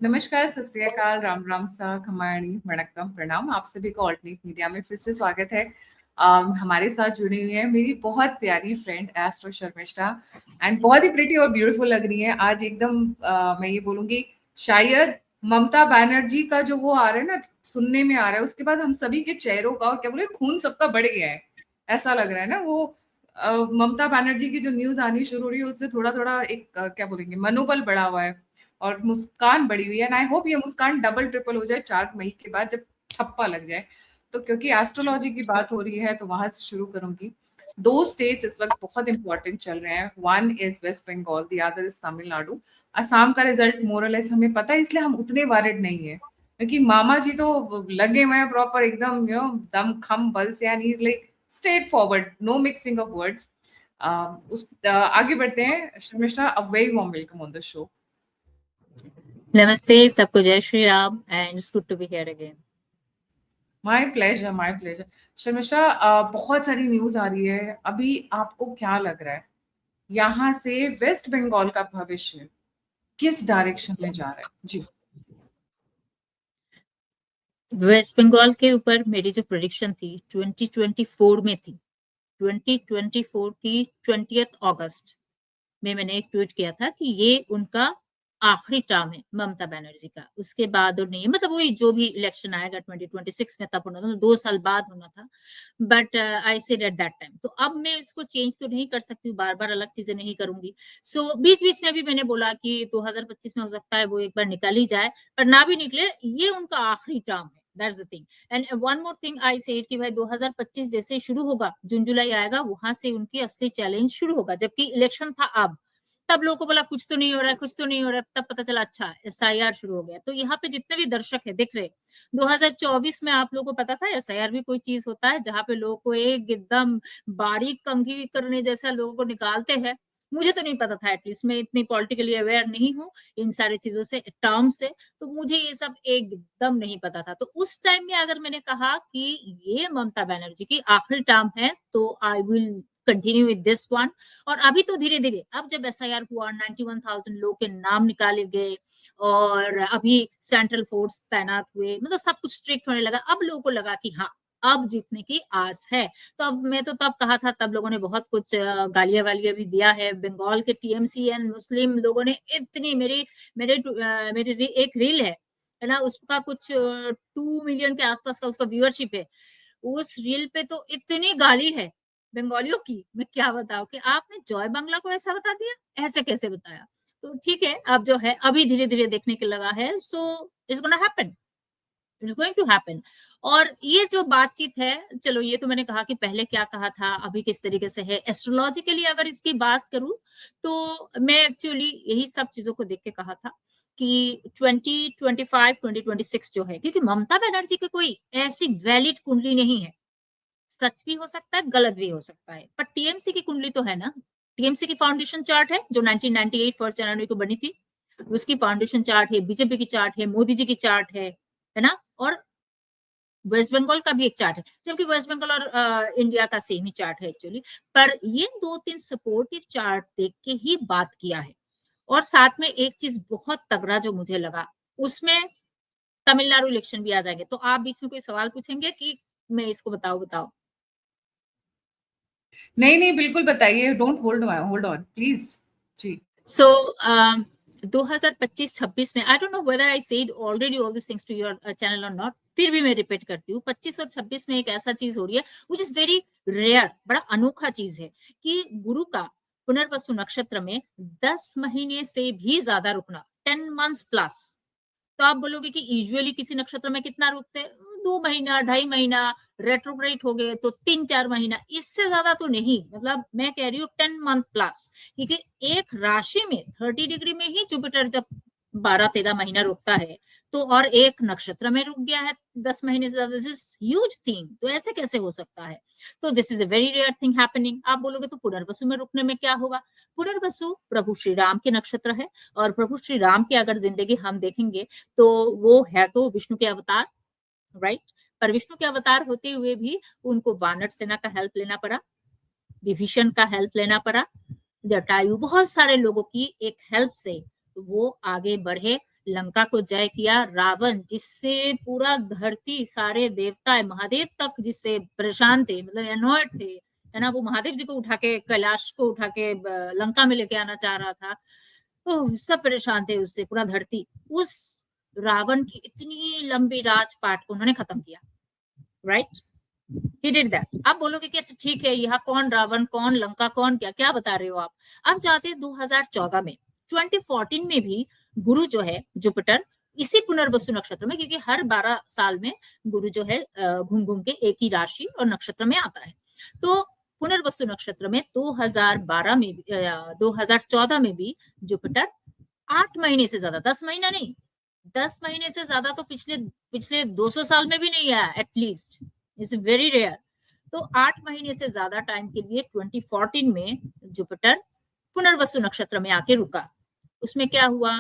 नमस्कार, सत श्री अकाल, राम राम सा, खमाणी, वणक्कम, प्रणाम। आप सभी को ऑल्टरनेट मीडिया में फिर से स्वागत है। हमारे साथ जुड़ी हुई है मेरी बहुत प्यारी फ्रेंड एस्ट्रो शर्मिष्ठा एंड बहुत ही प्रिटी और ब्यूटीफुल लग रही है आज एकदम। मैं ये बोलूंगी शायद ममता बनर्जी का जो वो आ रहा है ना, सुनने में आ रहा है, उसके बाद हम सभी के चेहरों का और क्या बोले खून सबका बढ़ गया है, ऐसा लग रहा है ना। वो ममता बनर्जी की जो न्यूज आनी शुरू हो रही है उससे थोड़ा थोड़ा एक क्या बोलेंगे मनोबल बढ़ा हुआ है और मुस्कान बढ़ी हुई है। एंड आई होप ये मुस्कान डबल ट्रिपल हो जाए 4 मई के बाद जब ठप्पा लग जाए। तो क्योंकि एस्ट्रोलॉजी की बात हो रही है तो वहां से शुरू करूंगी। 2 स्टेट्स इस वक्त बहुत इंपॉर्टेंट चल रहे हैं। One is west Bengal, the other is Tamil Nadu. Assam का रिजल्ट मोरलेस हमें पता है, इसलिए हम उतने वरिड नहीं है क्योंकि मामा जी तो लगे हुए हैं प्रॉपर एकदम दम खम बल से। And he is like straightforward, no mixing of words. आगे बढ़ते हैं। Sharmishtha, a very warm welcome on the show. नमस्ते सबको, जय Shri Ram and it's good to be here again. My pleasure, my pleasure. शर्मिष्ठा, बहुत सारी न्यूज आ रही है अभी, आपको क्या लग रहा है यहाँ से वेस्ट बंगाल का भविष्य किस डायरेक्शन में जा रहा है? जी। वेस्ट बंगाल के ऊपर मेरी जो प्रेडिक्शन थी 2024 में थी, 2024 की 20 अगस्त में मैंने एक ट्वीट किया था कि ये उनका आखिरी टर्म है ममता बनर्जी का, उसके बाद और नहीं। मतलब वही जो भी इलेक्शन आएगा 2026 में तब होना था, 2 साल बाद होना था। But I said at that time. तो अब मैं इसको चेंज तो नहीं कर सकती हूँ, बार बार अलग चीजें नहीं करूंगी। सो बीच बीच में भी मैंने बोला कि 2025 में हो सकता है वो एक बार निकल ही जाए, पर ना भी निकले, ये उनका आखिरी टर्म है। That's the thing. And one more thing I said कि भाई 2025 जैसे शुरू होगा, जून जुलाई आएगा, वहां से उनकी असली चैलेंज शुरू होगा। जबकि इलेक्शन था अब, तब लोगों को बोला कुछ तो नहीं हो रहा है, कुछ तो नहीं हो रहा है, तब पता चला अच्छा एसआईआर शुरू हो गया। तो यहाँ पे जितने भी दर्शक है देख रहे, 2024 में आप लोगों को पता था एसआईआर भी कोई चीज होता है, जहाँ पे लोगों को एकदम बारीक कंघी करने जैसा लोगों को निकालते हैं। मुझे तो नहीं पता था, एटलीस्ट मैं इतनी पॉलिटिकली अवेयर नहीं हूँ इन सारी चीजों से, टर्म से, तो मुझे ये सब एकदम नहीं पता था। तो उस टाइम में अगर मैंने कहा कि ये ममता बनर्जी की आखिरी टर्म है तो I will continue with this one. और अभी तो धीरे धीरे, अब जब एसआईआर हुआ, 91,000 लोग के नाम निकाले गए और अभी सेंट्रल फोर्स तैनात हुए, मतलब सब कुछ स्ट्रिक्ट होने लगा। अब लोगों को लगा कि हाँ, अब जीतने की आस है। तो अब मैं तो तब कहा था, तब लोगों ने बहुत कुछ गालियां वालियां भी दिया है। बंगाल के टीएमसी एंड मुस्लिम लोगों ने इतनी, मेरी एक रील है ना, उसका कुछ 2 मिलियन के आसपास का उसका व्यूअरशिप है। उस रील पे तो इतनी गाली है बंगालियों की, मैं क्या बताऊं कि आपने जॉय बांग्ला को ऐसा बता दिया, ऐसे कैसे बताया। तो ठीक है, अब जो है अभी धीरे धीरे देखने के लगा है। So it's gonna happen, it's going to happen. और ये जो बातचीत है, चलो ये तो मैंने कहा कि पहले क्या कहा था, अभी किस तरीके से है। एस्ट्रोलॉजिकली अगर इसकी बात करूं तो मैं एक्चुअली यही सब चीजों को देख के कहा था कि 2025 2026 जो है, क्योंकि ममता बनर्जी की कोई ऐसी वैलिड कुंडली नहीं है। सच भी हो सकता है, गलत भी हो सकता है, पर टीएमसी की कुंडली तो है ना। टीएमसी की फाउंडेशन चार्ट है जो 1998 1 जनवरी को बनी थी, उसकी फाउंडेशन चार्ट है, बीजेपी की चार्ट है, मोदी जी की चार्ट है ना। और वेस्ट बंगाल का भी एक चार्ट है, जबकि वेस्ट बंगाल और इंडिया का सेम ही चार्ट है एक्चुअली। पर ये 2-3 सपोर्टिव चार्ट देख के ही बात किया है। और साथ में एक चीज बहुत तगड़ा जो मुझे लगा, उसमें तमिलनाडु इलेक्शन भी आ जाएंगे। तो आप बीच में कोई सवाल पूछेंगे कि मैं इसको बताओ। नहीं नहीं, बिल्कुल बताइए, डोंट होल्ड ऑन प्लीज। जी। सो 2025-26 में, I don't know whether I said already all this things to your channel और नॉट, फिर भी मैं रिपीट करती हूँ। 25 और 26 में एक ऐसा चीज हो रही है विच इज वेरी रेयर, बड़ा अनोखा चीज है कि गुरु का पुनर्वसु नक्षत्र में 10 महीने से भी ज्यादा रुकना, 10 months प्लस। तो आप बोलोगे कि यूजुअली किसी नक्षत्र में कितना रुकते हैं, 2 महीना, 2.5 महीना। रेट्रोग्रेड हो गए तो 3-4 महीना, इससे ज्यादा तो नहीं। मतलब मैं कह रही हूँ 10 month प्लस, क्योंकि एक राशि में 30 डिग्री में ही जुपिटर जब 12-13 महीना रुकता है, तो और एक नक्षत्र में रुक गया है 10 महीने से ज्यादा, दिस इज ह्यूज थिंग। तो ऐसे कैसे हो सकता है? तो this is a very rare thing happening. आप बोलोगे तो पुनर्वसु में रुकने में क्या होगा? पुनर्वसु प्रभु श्री राम के नक्षत्र है, और प्रभु श्री राम की अगर जिंदगी हम देखेंगे तो वो है तो विष्णु के अवतार, राइट। पर विष्णु के अवतार होते हुए भी उनको वानर सेना का हेल्प लेना पड़ा, विभीषण का हेल्प लेना पड़ा, जटायु, बहुत सारे लोगों की एक हेल्प से वो आगे बढ़े। लंका को जय किया। रावण जिससे पूरा धरती, सारे देवता, महादेव तक जिससे परेशान थे, मतलब एनॉयड थे, है ना, वो महादेव जी को उठा के, कैलाश को उठा के लंका में लेके आना चाह रहा था, तो सब परेशान थे उससे, पूरा धरती। उस रावण की इतनी लंबी राजपाट को उन्होंने खत्म किया, राइट। He did that. आप बोलोगे कि अच्छा ठीक है, यहाँ कौन रावण, कौन लंका, कौन क्या क्या बता रहे हो आप। अब जाते हैं 2014 में, 2014 में भी गुरु जो है जुपिटर इसी पुनर्वसु नक्षत्र में, क्योंकि हर 12 साल में गुरु जो है घूम घूम के एक ही राशि और नक्षत्र में आता है। तो पुनर्वसु नक्षत्र में 2012 में भी 2014 में भी जुपिटर 8 महीने से ज्यादा, 10 महीना नहीं, 10 महीने से ज्यादा तो पिछले 200 साल में भी नहीं आया, एटलीस्ट इट्स वेरी रेयर। तो 8 महीने से ज्यादा टाइम के लिए 2014 में जुपिटर पुनर्वसु नक्षत्र में आके रुका। उसमें क्या हुआ,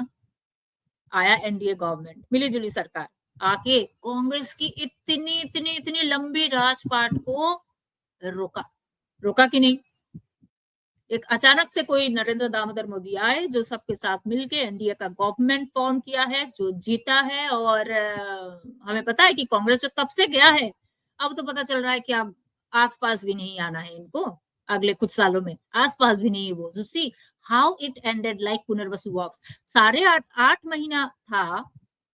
आया एनडीए गवर्नमेंट, मिलीजुली सरकार, आके कांग्रेस की इतनी इतनी इतनी लंबी राजपाट को रोका कि नहीं। एक अचानक से कोई नरेंद्र दामोदर मोदी आए, जो सबके साथ मिलके एनडीए का गवर्नमेंट फॉर्म किया है, जो जीता है। और हमें पता है कि कांग्रेस जो तब से गया है, अब तो पता चल रहा है कि अब आसपास भी नहीं आना है इनको, अगले कुछ सालों में आसपास भी नहीं। वो जो see how it ended like Punarvasu वॉक्स, 8.5 महीना था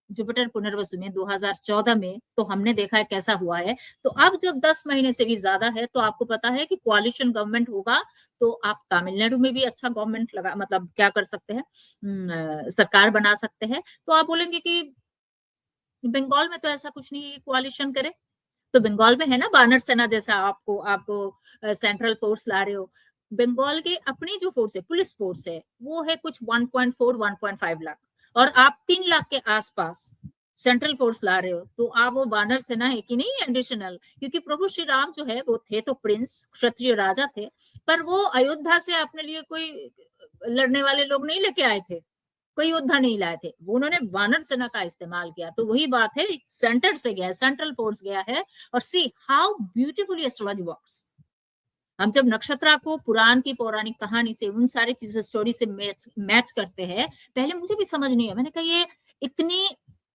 जुपिटर पुनर्वसु में 2014 में, तो हमने देखा है कैसा हुआ है। तो अब जब 10 महीने से भी ज्यादा है, तो आपको पता है कि कोalition गवर्नमेंट होगा, तो आप तमिलनाडु में भी अच्छा गवर्नमेंट लगा, मतलब क्या कर सकते हैं, सरकार बना सकते हैं। तो आप बोलेंगे कि बंगाल में तो ऐसा कुछ नहीं है कोalition करे, तो बंगाल में है ना वानर सेना जैसा, आपको सेंट्रल फोर्स ला रहे हो। बंगाल की अपनी जो फोर्स है, पुलिस फोर्स है, वो है कुछ 1.5 लाख, और आप 3 लाख के आसपास सेंट्रल फोर्स ला रहे हो, तो आप वो वानर सेना है कि नहीं एडिशनल। क्योंकि प्रभु श्री राम जो है वो थे तो प्रिंस, क्षत्रिय राजा थे, पर वो अयोध्या से अपने लिए कोई लड़ने वाले लोग नहीं लेके आए थे, कोई योद्धा नहीं लाए थे, वो उन्होंने वानर सेना का इस्तेमाल किया। तो वही बात है, सेंटर से गया है, सेंट्रल फोर्स गया है। और see how beautifully astrology works. हम जब नक्षत्र को पुराण की पौराणिक कहानी से, उन सारी चीजों, स्टोरी से मैच करते हैं, पहले मुझे भी समझ नहीं है, मैंने कहा ये इतनी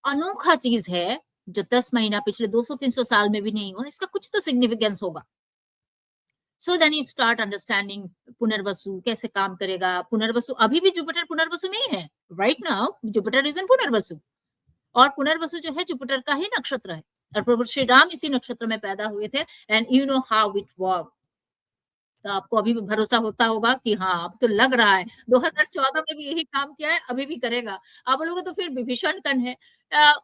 अनोखा चीज है जो 10 महीना पिछले 200-300 साल में भी नहीं हुआ, इसका कुछ तो सिग्निफिकेंस होगा। So then you start understanding Punarvasu कैसे काम करेगा। पुनर्वसु अभी भी जुपिटर पुनर्वसु में ही है, right now Jupiter is in Punarvasu, और पुनर्वसु जो है जुपिटर का ही नक्षत्र है, और प्रभु श्री राम इसी नक्षत्र में पैदा हुए थे। And you know how it work. तो आपको अभी भी भरोसा होता होगा कि हाँ, अब तो लग रहा है 2014 में भी यही काम किया है, अभी भी करेगा। आप बोलोगे तो फिर विभीषण कण है,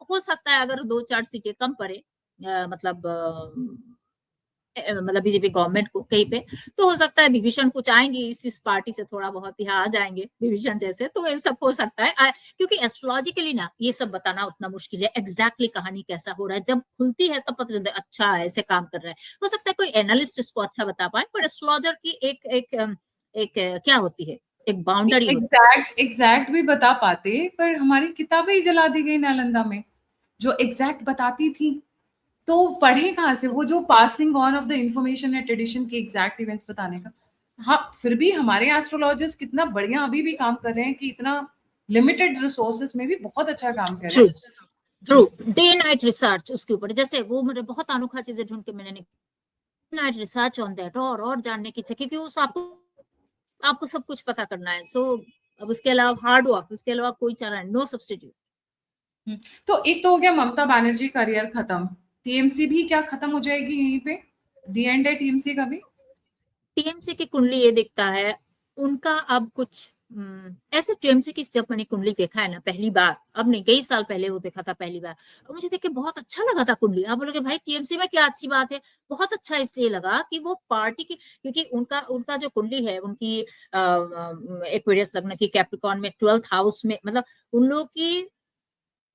हो सकता है अगर 2-4 सीटें कम पड़े, मतलब बीजेपी गवर्नमेंट को कहीं पे, तो हो सकता है विभीषण कुछ आएंगे इस पार्टी से, थोड़ा बहुत यहाँ आ जाएंगे विभीषण जैसे, तो ये सब हो सकता है। क्योंकि एस्ट्रोलॉजिकली ना ये सब बताना उतना मुश्किल है, एग्जैक्टली कहानी कैसा हो रहा है, जब खुलती है तब पता चलता है अच्छा ऐसे काम कर रहा है। हो सकता है कोई एनालिस्ट इसको अच्छा बता पाए, पर एस्ट्रोलॉजर की एक क्या होती है, एक बाउंड्री होती एग्जैक्ट भी बता पाते, पर हमारी किताबें ही जला दी गई नालंदा में जो एग्जैक्ट बताती थी, तो पढ़े कहाँ से वो जो passing on off the information है ट्रेडिशन की एग्जैक्ट इवेंट्स बताने का। हाँ, फिर भी हमारे एस्ट्रोलॉजर्स कितना बढ़िया अभी भी काम कर रहे हैं कि इतना लिमिटेड रिसोर्सेस में भी बहुत अच्छा काम कर रहे हैं। ट्रू, डे नाइट रिसर्च उसके ऊपर, जैसे वो मेरे बहुत अनोखा चीजें ढूंढ के मैंने नाइट रिसर्च ऑन दैट, और जानने की इच्छा, क्योंकि उस आपको सब कुछ पता करना है। सो अब उसके अलावा हार्ड वर्क, उसके अलावा कोई चारा नहीं, नो सब्स्टिट्यूट। तो एक तो हो गया ममता बनर्जी करियर खत्म, टीएमसी भी क्या खत्म हो जाएगी यहीं पे, दी एंड है टीएमसी का भी। टीएमसी की कुंडली ये दिखता है उनका अब कुछ ऐसे। टीएमसी की जब मैंने कुंडली देखा है ना पहली बार, अब नहीं कई साल पहले वो देखा था पहली बार, मुझे देख के बहुत अच्छा लगा था कुंडली। आप बोलोगे भाई टीएमसी में क्या अच्छी बात है, बहुत अच्छा इसलिए लगा कि वो पार्टी की, क्योंकि उनका जो कुंडली है, उनकी एक्वेरियस लग्न की, कैप्रिकॉर्न में 12th हाउस में, मतलब उन लोगों की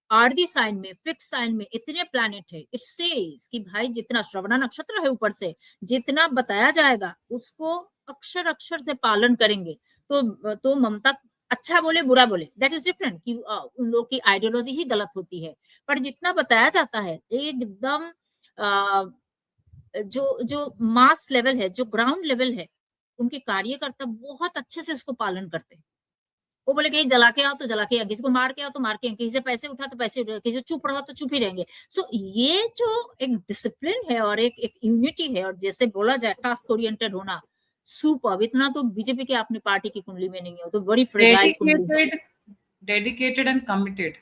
आरडी साइन में, फिक्स साइन में इतने प्लैनेट है। इट सेज कि भाई जितना श्रवणा नक्षत्र है ऊपर से, जितना बताया जाएगा उसको अक्षर अक्षर से पालन करेंगे। तो ममता अच्छा बोले बुरा बोले दैट इज डिफरेंट, कि उन लोगों की आइडियोलॉजी ही गलत होती है, पर जितना बताया जाता है एकदम जो मास लेवल है, जो ग्राउंड लेवल है, उनके कार्यकर्ता बहुत अच्छे से उसको पालन करते हैं। वो बोले कहीं जला के आओ तो जला के आओ, किसी को मार के आओ तो मार के आओ, किसी से पैसे उठा तो पैसे उठा, किसी चुप रहो तो चुप ही रहेंगे। सो ये जो एक डिसिप्लिन है और एक यूनिटी है, और जैसे बोला जाए टास्क ओरिएंटेड होना, सुपर। इतना तो बीजेपी के अपनी पार्टी की कुंडली में नहीं है, तो बड़ी फ्रेजाइल कुंडली, dedicated and committed,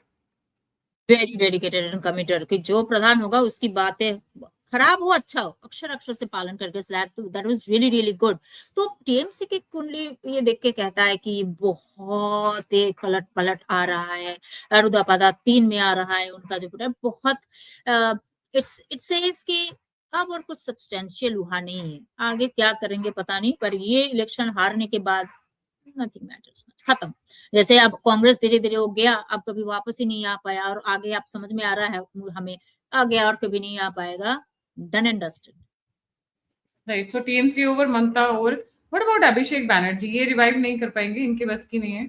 very dedicated and committed, कि जो प्रधान होगा उसकी बातें खराब हो अच्छा हो, अक्षर अक्षर से पालन करके, that was really really good. तो टीएमसी की कुंडली ये देख के कहता है कि बहुत एक पलट पलट आ रहा है, अरुदापादा 3 में आ रहा है उनका जो बहुत, इट्स सेज कि अब और कुछ सब्सटेंशियल हुआ नहीं है, आगे क्या करेंगे पता नहीं, पर ये इलेक्शन हारने के बाद नथिंग मैटर्स मच, खत्म। जैसे अब कांग्रेस धीरे धीरे हो गया, अब कभी वापस ही नहीं आ पाया, और आगे आप समझ में आ रहा है हमें, आगे और कभी नहीं आ पाएगा, done and dusted. Right. So TMC over, Mamata over. What about Abhishek Banerjee? ये रिवाइव नहीं कर पाएंगे, इनके बस की नहीं है।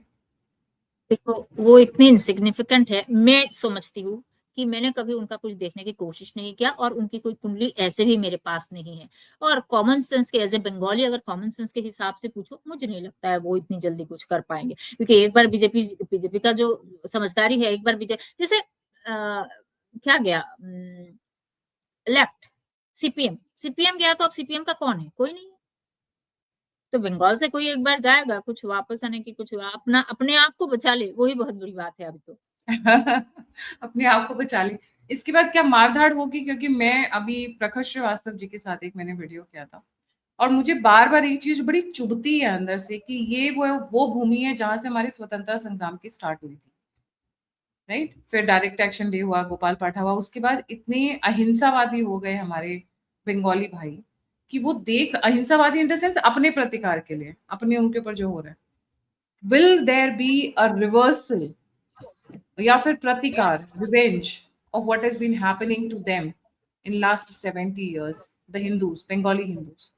देखो वो इतनी इनसिग्निफिकेंट है, मैं समझती हूँ कि मैंने कभी उनका कुछ देखने की कोशिश नहीं किया, और उनकी कोई कुंडली ऐसे भी मेरे पास नहीं है। और कॉमन सेंस के एज ए बंगाली, अगर कॉमन सेंस के हिसाब से पूछो, मुझे नहीं लगता है वो इतनी जल्दी कुछ कर पाएंगे, क्योंकि एक बार बीजेपी का जो समझदारी है, एक बार बीजेपी जैसे क्या गया लेफ्ट, सीपीएम गया, तो अब सीपीएम का कौन है? कोई नहीं। तो बंगाल से कोई एक बार जाएगा, कुछ वापस आने की, कुछ अपना अपने आप को बचा ले, वही बहुत बड़ी बात है अभी तो। अपने आप को बचा ली। इसके बाद क्या मारधाड़ होगी? क्योंकि मैं अभी प्रखर श्रीवास्तव जी के साथ एक मैंने वीडियो किया था, और मुझे बार बार एक चीज बड़ी चुभती है अंदर से कि ये वो भूमि है जहां से हमारे स्वतंत्रता संग्राम की स्टार्ट हुई थी, राइट? फिर डायरेक्ट एक्शन डे हुआ, गोपाल पाठा हुआ, उसके बाद इतने अहिंसावादी हो गए हमारे बंगाली भाई कि वो देख, अहिंसावादी इन द सेंस अपने प्रतिकार के लिए, अपने उनके ऊपर जो हो रहा है, will there be a reversal या फिर प्रतिकार, revenge of what has been happening to them in last 70 years, the Hindus, Bengali Hindus?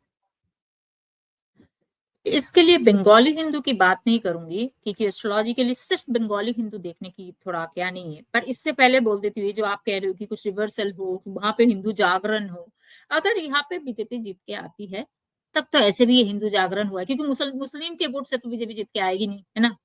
इसके लिए बंगाली हिंदू की बात नहीं करूंगी, क्योंकि एस्ट्रोलॉजी के लिए सिर्फ बंगाली हिंदू देखने की थोड़ा क्या नहीं है, पर इससे पहले बोल देती हुई, जो आप कह रहे हो कि कुछ रिवर्सल हो, वहां पे हिंदू जागरण हो, अगर यहाँ पे बीजेपी जीत के आती है, तब तो ऐसे भी ये हिंदू जागरण हुआ है, क्योंकि मुस्लिम के वोट से तो बीजेपी जीत के आएगी नहीं, है ना?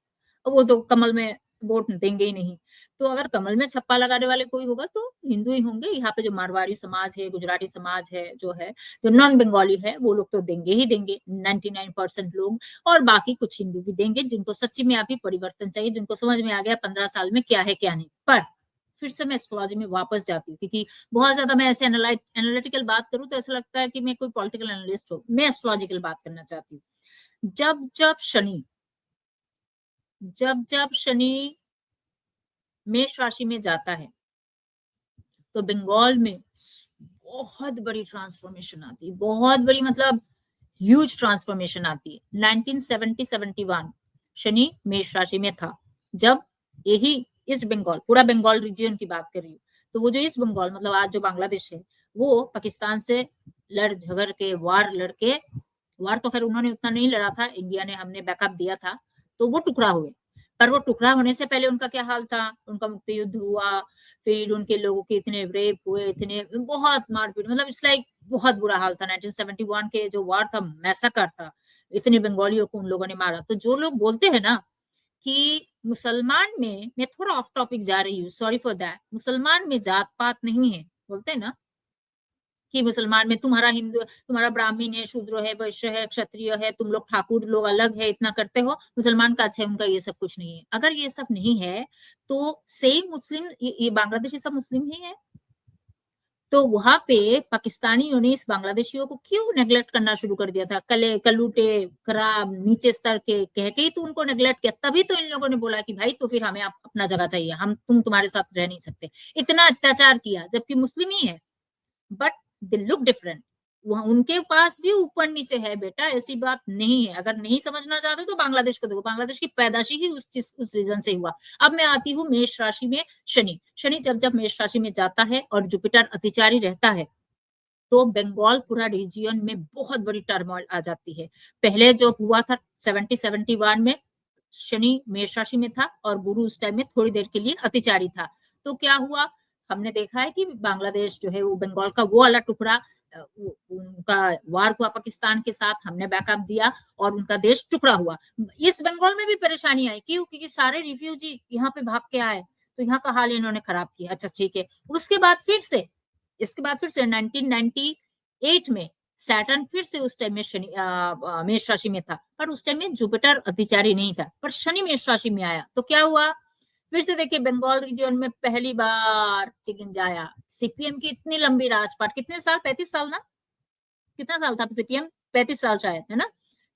वो तो कमल में वोट देंगे ही नहीं। तो अगर कमल में छप्पा लगाने वाले कोई होगा तो हिंदू ही होंगे। यहाँ पे जो मारवाड़ी समाज है, गुजराती समाज है, जो है, जो नॉन बंगाली है, वो लोग तो देंगे ही देंगे, 99% लोग। और बाकी कुछ हिंदू भी देंगे, जिनको सच्ची में अभी परिवर्तन चाहिए, जिनको समझ में आ गया 15 साल में क्या है क्या नहीं। पर फिर से मैं एस्ट्रोलॉजी में वापस जाती हूँ, क्योंकि बहुत ज्यादा मैं ऐसे एनालिटिकल बात करूँ तो ऐसा लगता है कि मैं कोई पॉलिटिकल एनालिस्ट हूँ। मैं एस्ट्रोलॉजिकल बात करना चाहती हूँ। जब शनि मेष राशि में जाता है, तो बंगाल में बहुत बड़ी ट्रांसफॉर्मेशन आती है, बहुत बड़ी, मतलब ह्यूज ट्रांसफॉर्मेशन आती है। 1970-71 शनि मेष राशि में था, जब यही ईस्ट बंगाल, पूरा बंगाल रीजन की बात कर रही हूँ, तो वो जो ईस्ट बंगाल, मतलब आज जो बांग्लादेश है, वो पाकिस्तान से लड़ झगड़ के, वार तो खैर उन्होंने उतना नहीं लड़ा था, इंडिया ने, हमने बैकअप दिया था, तो वो टुकड़ा हुए। पर वो टुकड़ा होने से पहले उनका क्या हाल था? उनका मुक्ति युद्ध हुआ, फिर उनके लोगों के इतने रेप हुए, इतने बहुत मारपीट, मतलब इट्स लाइक बहुत बुरा हाल था। 1971 के जो वार था, मैसाकर था, इतने बंगालियों को उन लोगों ने मारा। तो जो लोग बोलते हैं ना कि मुसलमान में, मैं थोड़ा ऑफ टॉपिक जा रही हूँ, सॉरी फॉर दैट, मुसलमान में जात पात नहीं है, बोलते हैं ना कि मुसलमान में तुम्हारा हिंदू, तुम्हारा ब्राह्मण है, शूद्र है, वैश्य है, क्षत्रिय है, तुम लोग ठाकुर लोग अलग है, इतना करते हो, मुसलमान का अच्छा है, उनका ये सब कुछ नहीं है। अगर ये सब नहीं है तो सेम मुस्लिम, ये बांग्लादेशी सब मुस्लिम ही है, तो वहां पे पाकिस्तानियों ने इस बांग्लादेशियों को क्यों नेग्लेक्ट करना शुरू कर दिया था? कले कलूटे, खराब, नीचे स्तर के कह के ही तो उनको नेग्लेक्ट किया। तभी तो इन लोगों ने बोला कि भाई तो फिर हमें अपना जगह चाहिए, तुम तुम्हारे साथ रह नहीं सकते। इतना अत्याचार किया, जबकि मुस्लिम ही है, बट दे लुक डिफरेंट। वहां उनके पास भी ऊपर नीचे है बेटा, ऐसी बात नहीं है। अगर नहीं समझना चाहते तो बांग्लादेश को देखो, बांग्लादेश की पैदाशी ही उस रीजन से हुआ। अब मैं आती हूँ मेष राशि में शनि जब मेष राशि में जाता है और जुपिटर अतिचारी रहता है, तो बंगाल पूरा रीजियन में बहुत बड़ी टर्मोइल आ जाती है। पहले जो हुआ था 70-71 में, शनि मेष राशि में था और गुरु उस टाइम में थोड़ी देर के लिए अतिचारी था। तो क्या हुआ? हमने देखा है कि बांग्लादेश जो है, वो बंगाल का वो वाला टुकड़ा उनका वार हुआ पाकिस्तान के साथ, हमने बैकअप दिया और उनका देश टुकड़ा हुआ। इस बंगाल में भी परेशानी आई, क्यों? क्योंकि सारे रिफ्यूजी यहाँ पे भाग के आए, तो यहाँ का हाल इन्होंने खराब किया। अच्छा ठीक है, इसके बाद फिर से 1998 में सैटर्न फिर से उस टाइम में शनि मेष राशि में था, पर उस टाइम में जुपिटर अतिचारी नहीं था, पर शनि मेष राशि में आया। तो क्या हुआ? फिर से देखिए, बंगाल रीजन में पहली बार चिकन जाया। सीपीएम की इतनी लंबी राजपाट, कितने साल? 35 साल ना? कितना साल था सीपीएम? 35 साल शायद, है ना?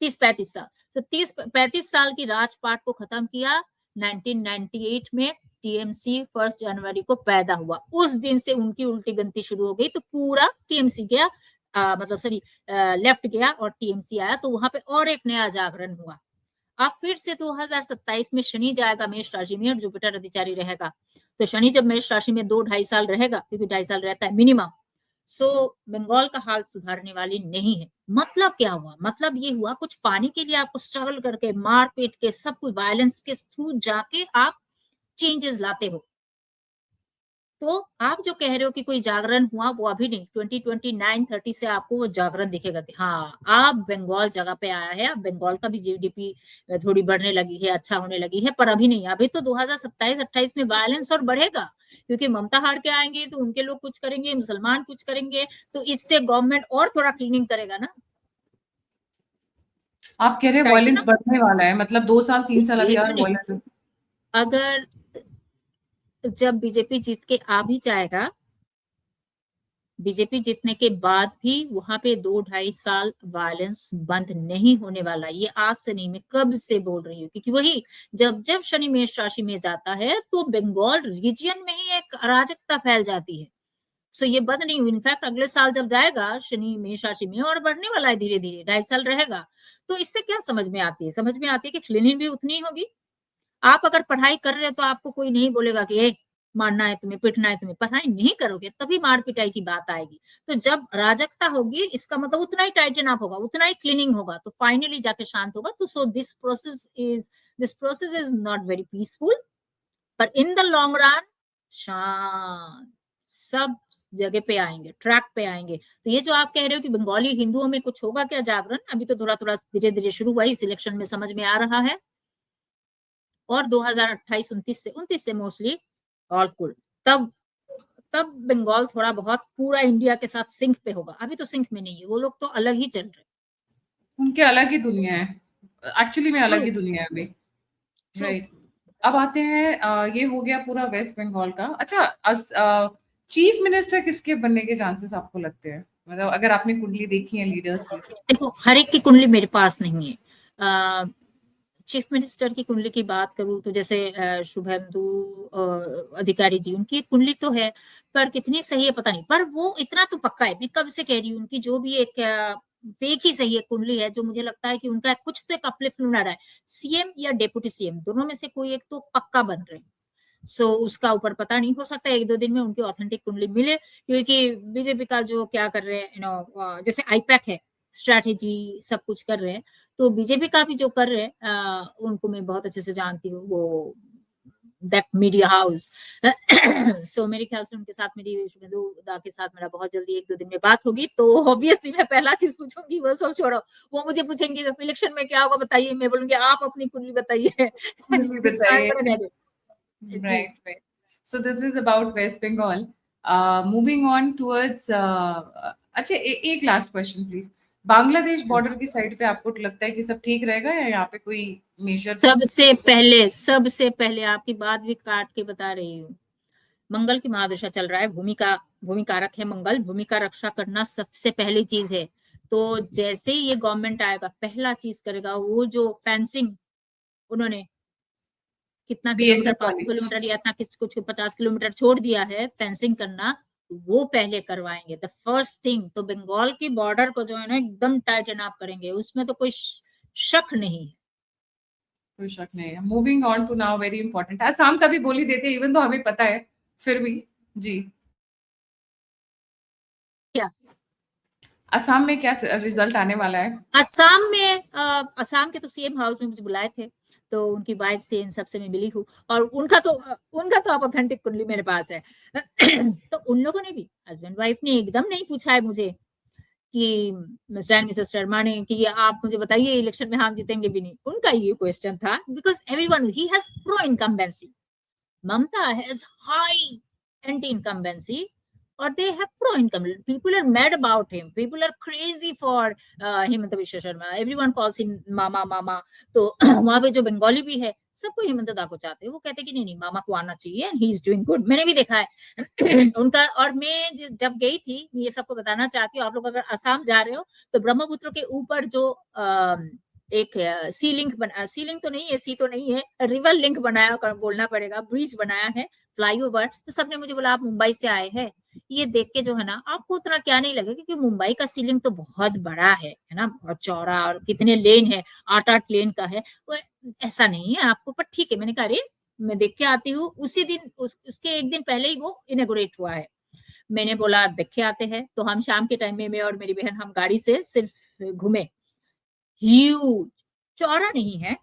30-35 साल। तो 30-35 साल की राजपाट को खत्म किया 1998 में। टीएमसी 1 जनवरी को पैदा हुआ, उस दिन से उनकी उल्टी गिनती शुरू हो गई। तो पूरा टीएमसी गया, मतलब सॉरी लेफ्ट गया और टीएमसी आया, तो वहां पे और एक नया जागरण हुआ। अब फिर से 2027 में शनि जाएगा मेष राशि में और जुपिटर अधिचारी रहेगा। तो शनि जब मेष राशि में 2-2.5 साल रहेगा, क्योंकि 2.5 साल रहता है मिनिमम, सो बंगाल का हाल सुधारने वाली नहीं है। मतलब क्या हुआ? मतलब ये हुआ, कुछ पाने के लिए आपको स्ट्रगल करके, मार पीट के, सब कुछ वायलेंस के थ्रू जाके आप चेंजेस लाते हो। तो आप जो कह रहे हो कि कोई जागरण हुआ, वो अभी नहीं, 2029-30 से आपको वो जागरण दिखेगा कि हाँ, आप बंगाल जगह पे आया है। अब बंगाल का भी जीडीपी थोड़ी बढ़ने लगी है, अच्छा होने लगी है, पर अभी नहीं। अभी तो 2027-28 में वायलेंस और बढ़ेगा, क्योंकि ममता हार के आएंगे तो उनके लोग कुछ करेंगे, मुसलमान कुछ करेंगे, तो इससे गवर्नमेंट और थोड़ा क्लीनिंग करेगा ना। आप कह रहे हैं राइट है वॉयलेंस ना? बढ़ने वाला है, मतलब 2 साल 3 साल अभी एक और मिनट, वॉयलेंस। अगर जब बीजेपी जीत के आ भी जाएगा, बीजेपी जीतने के बाद भी वहां पे 2-2.5 साल वायलेंस बंद नहीं होने वाला। ये आज से नहीं, मैं कब से बोल रही हूँ, क्योंकि वही जब जब शनि मेष राशि में जाता है तो बंगाल रीजन में ही एक अराजकता फैल जाती है। सो ये बंद नहीं हुई। इनफैक्ट अगले साल जब जाएगा शनि मेष राशि में, और बढ़ने वाला है धीरे धीरे, 2.5 साल रहेगा। तो इससे क्या समझ में आती है? समझ में आती है कि क्लीनिंग भी उतनी ही होगी। आप अगर पढ़ाई कर रहे हो तो आपको कोई नहीं बोलेगा कि मारना है तुम्हें, पिटना है तुम्हें। पढ़ाई नहीं करोगे तभी मार पिटाई की बात आएगी। तो जब अराजकता होगी, इसका मतलब उतना ही टाइटन अप होगा, उतना ही क्लीनिंग होगा, तो फाइनली जाके शांत होगा। तो so this process is not very peaceful, पर इन द लॉन्ग रन शांत सब जगह पे आएंगे, ट्रैक पे आएंगे। तो ये जो आप कह रहे हो कि बंगाली हिंदुओं में कुछ होगा क्या जागरण, अभी तो थोड़ा थोड़ा धीरे धीरे शुरू हुआ, इस इलेक्शन में समझ में आ रहा है। और 2028-29 से मोस्टली ऑल कुल, तब तब बंगाल थोड़ा बहुत पूरा इंडिया के साथ सिंक पे होगा। अभी तो सिंक में नहीं है, वो लोग तो अलग ही चल रहे। उनके अलग ही दुनिया है, एक्चुअली में ट्रू अलग ही दुनिया है अभी। ट्रू। राइट। अब आते हैं, ये हो गया पूरा वेस्ट बंगाल का। अच्छा, चीफ मिनिस्टर किसके बनने के चांसेस आपको लगते हैं? मतलब अगर आपने कुंडली देखी है लीडर्स की। देखो, हर एक की कुंडली मेरे पास नहीं है। चीफ मिनिस्टर की कुंडली की बात करूं तो जैसे शुभेंदु अधिकारी जी, उनकी कुंडली तो है, पर कितनी सही है पता नहीं। पर वो इतना तो पक्का है, मैं कब से कह रही हूँ, उनकी जो भी एक फेक ही सही है कुंडली है, जो मुझे लगता है कि उनका कुछ तो एक अपलिफ्ट मिल रहा है। सीएम या डेप्यूटी सीएम, दोनों में से कोई एक तो पक्का बन रहे हैं। सो उसका ऊपर पता नहीं, हो सकता है 1-2 दिन में उनकी ऑथेंटिक कुंडली मिले, क्योंकि बीजेपी का जो क्या कर रहे हैं, जैसे आईपैक है, स्ट्रैटेजी सब कुछ कर रहे हैं। तो बीजेपी का भी जो कर रहे हैं, उनको मैं बहुत अच्छे से जानती हूँ, वो दैट मीडिया हाउस। सो मेरे ख्याल से उनके साथ, मेरी शुभेंदु दा के साथ मेरा बहुत जल्दी 1-2 दिन में बात होगी। तो ऑब्वियसली मैं पहला चीज पूछूंगी, वो सब छोड़ो, वो मुझे पूछेंगे इलेक्शन में क्या होगा बताइए, मैं बोलूंगी आप अपनी कुंडली बताइए। कुंडली बताइए। जी। Right, right. So this is about West Bengal. Moving on towards, अच्छा, एक last question please. Bangladesh border की साइड पे आपको लगता है कि सब ठीक रहेगा, या यहाँ पे कोई मेजर? सबसे पहले आपकी बात भी काट के बता रही हूँ, मंगल की महादशा चल रहा है, भूमि कारक है मंगल, भूमि का रक्षा करना सबसे पहली चीज है। तो जैसे ही ये गवर्नमेंट आएगा, पहला चीज करेगा वो जो फेंसिंग उन्होंने कितना किलोमीटर, बीएसएफ 500 वाली। किलोमीटर या इतना किस कुछ 50 किलोमीटर छोड़ दिया है फेंसिंग करना, वो पहले करवाएंगे। द फर्स्ट थिंग तो बंगाल की बॉर्डर को जो है ना एकदम टाइटन अप करेंगे, उसमें तो कोई शक नहीं है। कोई शक नहीं है। Moving on to now, very important, Assam का भी बोल ही देते, इवन तो हमें पता है फिर भी। जी। क्या असम में क्या रिजल्ट आने वाला है? असम में, असम के तो सीएम हाउस में मुझे बुलाए थे, तो उनकी वाइफ से इन सबसे मैं मिली हूँ, और उनका तो आप ऑथेंटिक कुंडली मेरे पास है। तो उन लोगों ने भी, हस्बैंड वाइफ ने एकदम नहीं पूछा है मुझे कि मिस्टर एंड मिसेस शर्मा ने कि आप मुझे बताइए इलेक्शन में हम जीतेंगे भी नहीं, उनका ये क्वेश्चन था, because everyone he has pro incumbency, Mamta has high anti-incumbency, or they have pro-income. People are mad about him. People are crazy for Himanta Biswa Sharma. Everyone calls him मामा मामा. तो वहां पे जो बंगाली भी है सबको हेमंत दा को चाहते हैं, वो कहते हैं कि नहीं नहीं मामा को आना चाहिए and he is doing good. मैंने भी देखा है उनका। और मैं जब गई थी, ये सबको बताना चाहती हूँ, आप लोग अगर असम जा रहे हो तो ब्रह्मपुत्र के ऊपर जो एक सी लिंक बना, सी लिंक तो नहीं है, सी तो नहीं है, रिवर लिंक बनाया कर बोलना पड़ेगा, ब्रिज बनाया है, फ्लाईओवर। तो सबने मुझे बोला आप मुंबई से आए हैं, ये देख के जो है ना आपको उतना क्या नहीं लगेगा, क्योंकि मुंबई का सीलिंग तो बहुत बड़ा है ना, बहुत चौड़ा, और कितने लेन है, 8-8 लेन का है, वो ऐसा नहीं है आपको। पर ठीक है, मैंने कहा अरे मैं देख के आती हूँ। उसी दिन उसके एक दिन पहले ही वो इनोग्रेट हुआ है। मैंने बोला देख के आते हैं। तो हम शाम के टाइम में, मैं और मेरी बहन, हम गाड़ी से सिर्फ घूमे। ह्यूज, चौड़ा नहीं है,